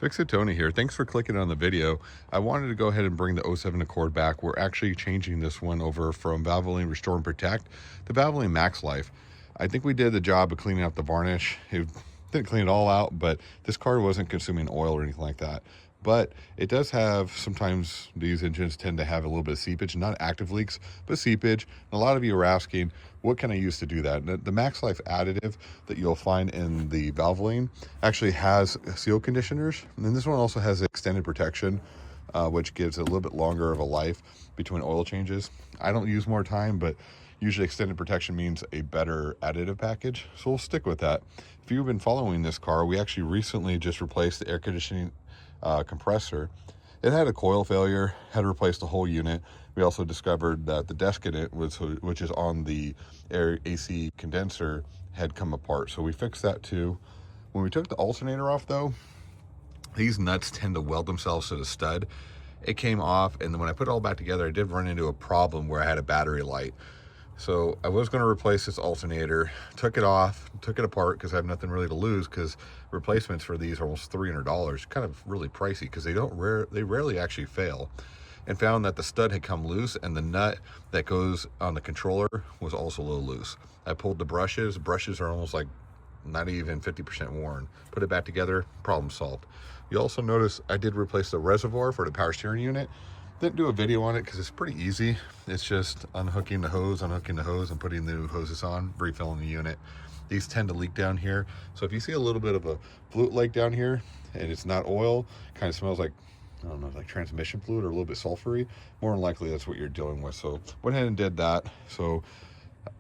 Fix-It Tony here. Thanks for clicking on the video. I wanted to go ahead and bring the 07 Accord back. We're actually changing this one over from Valvoline Restore and Protect to Valvoline Maxlife. I think we did the job of cleaning up the varnish. It didn't clean it all out, but this car wasn't consuming oil or anything like that. But it does have, sometimes these engines tend to have a little bit of seepage, not active leaks, but seepage. And a lot of you are asking, what can I use to do that? The Maxlife additive that you'll find in the Valvoline actually has seal conditioners. And then this one also has extended protection, which gives it a little bit longer of a life between oil changes. I don't use more time, but usually extended protection means a better additive package. So we'll stick with that. If you've been following this car, we actually recently just replaced the air conditioning compressor. It had a coil failure, had to replace the whole unit. We also discovered that the desk in it, which is on the air AC condenser, had come apart. So we fixed that too. When we took the alternator off though, these nuts tend to weld themselves to the stud. It came off, and then when I put it all back together, I did run into a problem where I had a battery light. So I was going to replace this alternator, took it off, took it apart because I have nothing really to lose, because replacements for these are almost $300, kind of really pricey because they rarely actually fail, and found that the stud had come loose and the nut that goes on the controller was also a little loose. I pulled the brushes. Brushes are almost like not even 50% worn. Put it back together, problem solved. You also notice I did replace the reservoir for the power steering unit. Didn't do a video on it because it's pretty easy. It's just unhooking the hose, and putting the new hoses on, refilling the unit. These tend to leak down here. So if you see a little bit of a fluid lake down here and it's not oil, kind of smells like, I don't know, like transmission fluid or a little bit sulfury, more than likely that's what you're dealing with. So went ahead and did that. So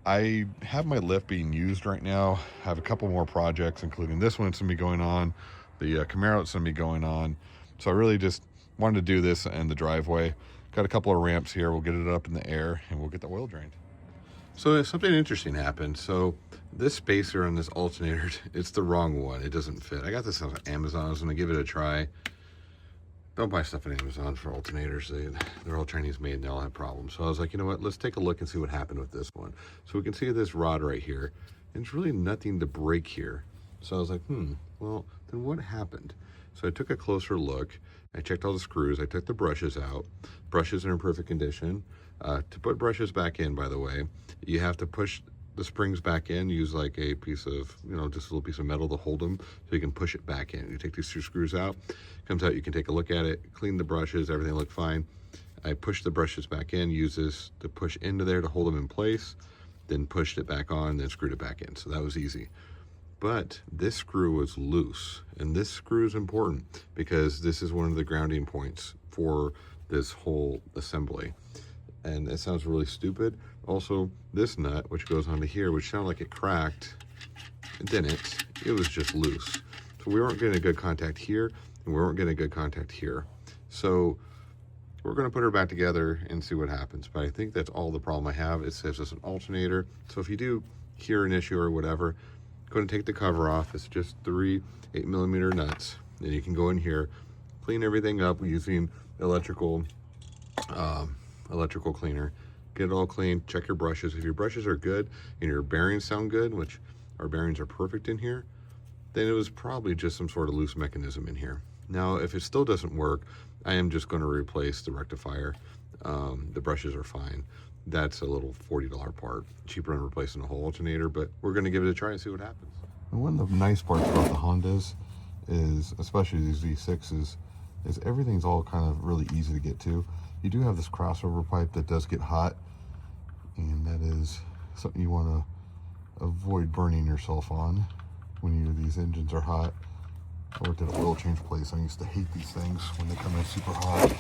I have my lift being used right now. I have a couple more projects, including this one that's gonna be going on. The Camaro that's gonna be going on. So I really just wanted to do this in the driveway. Got a couple of ramps here. We'll get it up in the air and we'll get the oil drained. So something interesting happened. So this spacer on this alternator, it's the wrong one. It doesn't fit. I got this on Amazon. I was gonna give it a try. Don't buy stuff on Amazon for alternators. They're all Chinese made and they all have problems. So I was like, you know what? Let's take a look and see what happened with this one. So we can see this rod right here, and it's really nothing to break here. So I was like, well, then what happened? So I took a closer look. I checked all the screws. I took the brushes out. Brushes are in perfect condition. To put brushes back in, by the way, you have to push the springs back in. Use like a piece of, just a little piece of metal to hold them so you can push it back in. You take these two screws out, comes out, you can take a look at it, clean the brushes, everything looked fine. I pushed the brushes back in, use this to push into there to hold them in place, then pushed it back on, then screwed it back in. So that was easy. But this screw was loose, and this screw is important because this is one of the grounding points for this whole assembly. And it sounds really stupid. Also, this nut, which goes onto here, which sounded like it cracked, it didn't. It was just loose. So we weren't getting a good contact here, and we weren't getting a good contact here. So we're going to put her back together and see what happens. But I think that's all the problem I have. It says it's an alternator. So if you do hear an issue or whatever, go and take the cover off. It's just 3 8mm nuts. Then you can go in here, clean everything up using electrical cleaner. Get it all clean. Check your brushes. If your brushes are good and your bearings sound good, which our bearings are perfect in here, then it was probably just some sort of loose mechanism in here. Now, if it still doesn't work, I am just going to replace the rectifier. The brushes are fine. That's a little $40 part. Cheaper than replacing a whole alternator, but we're going to give it a try and see what happens. And one of the nice parts about the Hondas is, especially these V6s, is everything's all kind of really easy to get to. You do have this crossover pipe that does get hot, and that is something you want to avoid burning yourself on when these engines are hot. I worked at an oil change place. I used to hate these things when they come in super hot.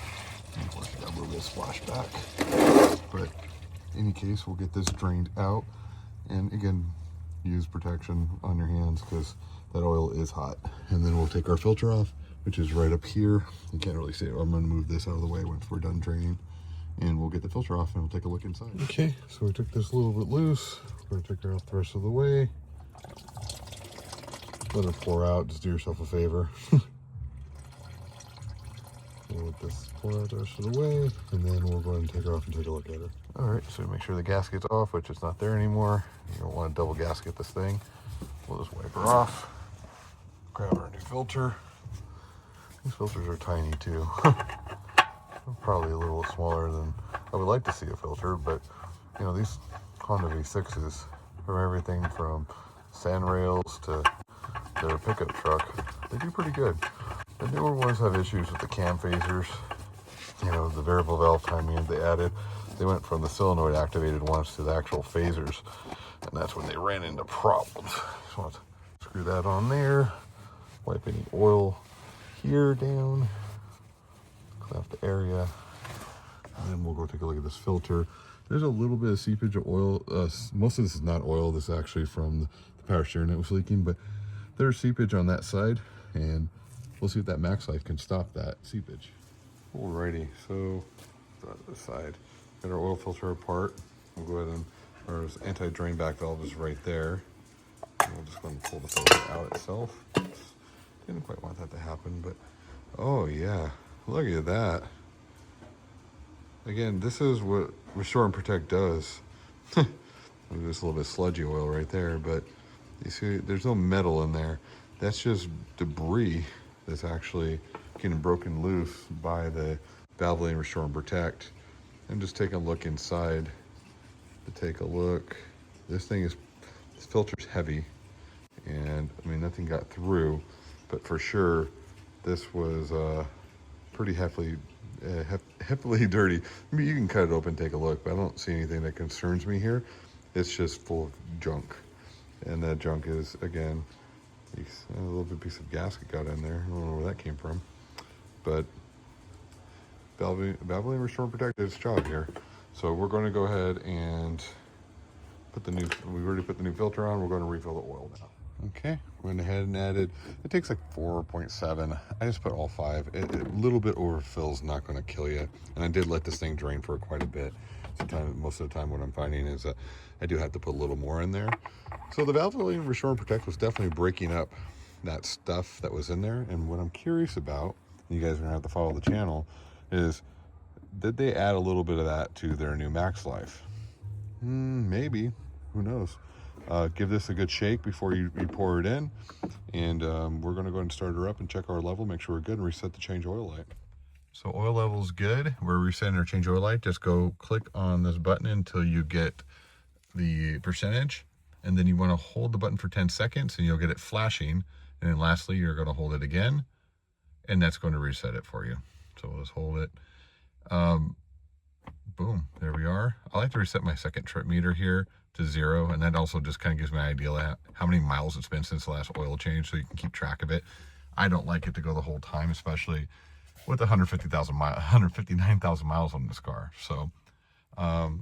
And of course, I got a little bit of splashback. But in any case, we'll get this drained out. And again, use protection on your hands because that oil is hot. And then we'll take our filter off, which is right up here. You can't really see it. I'm going to move this out of the way once we're done draining. And we'll get the filter off and we'll take a look inside. Okay, so we took this a little bit loose. We're going to take her out the rest of the way. Let it pour out. Just do yourself a favor. We'll let this pour out the rest of the way, and then we'll go ahead and take her off and take a look at her. All right, so make sure the gasket's off, which it's not there anymore. You don't want to double gasket this thing. We'll just wipe her off, grab our new filter, These filters are tiny too. Probably a little smaller than I would like to see a filter, but you know, these Honda V6s, from everything from sand rails to their pickup truck, they do pretty good. The newer ones have issues with the cam phasers. You know, the variable valve timing they added. They went from the solenoid activated ones to the actual phasers, and that's when they ran into problems. Just want to screw that on there, wipe any oil here down, clean up the area, and then we'll go take a look at this filter. There's a little bit of seepage of oil. Most of this is not oil. This is actually from the power steering that was leaking, but there's seepage on that side, and we'll see if that Maxlife can stop that seepage. Alrighty, so this side, got our oil filter apart. We'll go ahead and, our anti-drain back valve is right there. And we'll just go and pull the filter out itself. Didn't quite want that to happen, but oh yeah, look at that. Again, this is what Restore and Protect does. There's a little bit of sludgy oil right there, but you see there's no metal in there. That's just debris that's actually getting broken loose by the Valvoline Restore and Protect. And just take a look inside to take a look. This filter's heavy, and I mean, nothing got through, but for sure this was pretty heavily dirty. I mean, you can cut it open, take a look, but I don't see anything that concerns me here. It's just full of junk, and that junk is, again, a little bit piece of gasket got in there. I don't know where that came from, but Valvoline Restore and Protect did its job here. So we're going to go ahead and put we already put the new filter on. We're going to refill the oil now. Okay, went ahead and added, it takes like 4.7. I just put all 5. A little bit overfill is not going to kill you. And I did let this thing drain for quite a bit. Sometimes, most of the time what I'm finding is that I do have to put a little more in there. So the Valvoline Restore and Protect was definitely breaking up that stuff that was in there. And what I'm curious about, and you guys are going to have to follow the channel, is did they add a little bit of that to their new Maxlife? Maybe, who knows? Give this a good shake before you pour it in, and we're going to go ahead and start her up and check our level, make sure we're good, and reset the change oil light. So oil level is good. We're resetting our change oil light. Just go click on this button until you get the percentage, and then you want to hold the button for 10 seconds and you'll get it flashing, and then lastly you're going to hold it again, and that's going to reset it for you. So we'll just hold it. Boom, there we are. I like to reset my second trip meter here to 0, and that also just kind of gives me an idea how many miles it's been since the last oil change, so you can keep track of it. I don't like it to go the whole time, especially with 159,000 miles on this car. So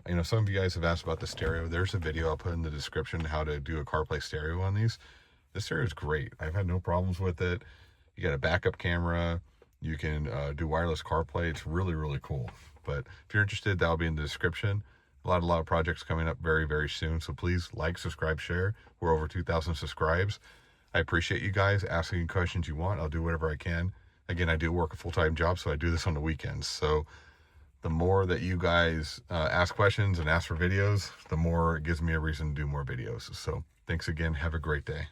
you know, some of you guys have asked about the stereo. There's a video I'll put in the description how to do a CarPlay stereo on these. The stereo is great. I've had no problems with it. You got a backup camera. You can do wireless CarPlay. It's really, really cool. But if you're interested, that'll be in the description. A lot of projects coming up very, very soon. So please like, subscribe, share. We're over 2,000 subscribes. I appreciate you guys asking questions you want. I'll do whatever I can. Again, I do work a full-time job, so I do this on the weekends. So the more that you guys ask questions and ask for videos, the more it gives me a reason to do more videos. So thanks again. Have a great day.